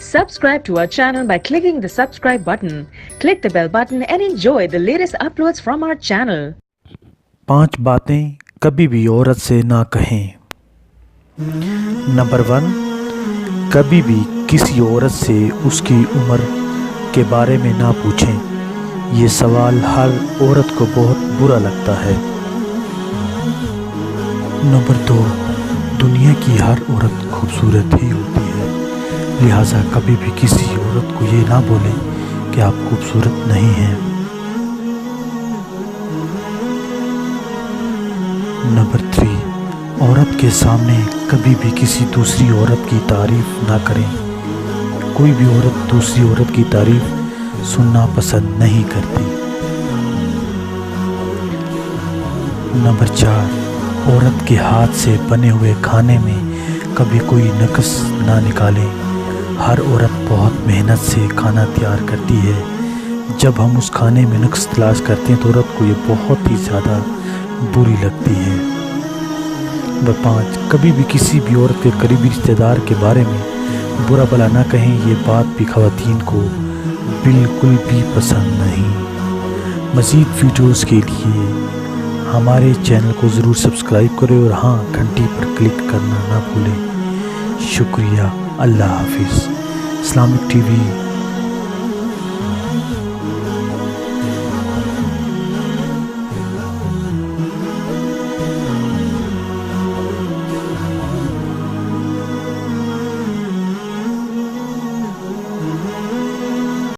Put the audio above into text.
Subscribe to our channel by clicking the subscribe button. Click the bell button and enjoy the latest uploads from our channel. 5 बातें कभी भी औरत से ना कहें। नंबर 1, कभी भी किसी औरत से उसकी उम्र के बारे में ना पूछें। ये सवाल हर औरत को बहुत बुरा लगता है। नंबर 2, दुनिया की हर औरत खूबसूरत ही होती है, लिहाजा कभी भी किसी औरत को ये ना बोलें कि आप खूबसूरत नहीं हैं। नंबर 3, औरत के सामने कभी भी किसी दूसरी औरत की तारीफ ना करें। कोई भी औरत दूसरी औरत की तारीफ सुनना पसंद नहीं करती। नंबर 4, औरत के हाथ से बने हुए खाने में कभी कोई नक्स ना निकालें। हर औरत बहुत मेहनत से खाना तैयार करती है। जब हम उस खाने में नक्स तलाश करते हैं तो औरत को ये बहुत ही ज़्यादा बुरी लगती है। नंबर 5, कभी भी किसी भी औरत के करीबी रिश्तेदार के बारे में बुरा भला ना कहें। ये बात भी ख़वातीन को बिल्कुल भी पसंद नहीं। मज़ीद वीडियोज़ के लिए हमारे चैनल को ज़रूर सब्सक्राइब करें और हाँ, घंटी पर क्लिक करना ना भूलें। शुक्रिया। अल्लाह हाफिज़। Islamic TV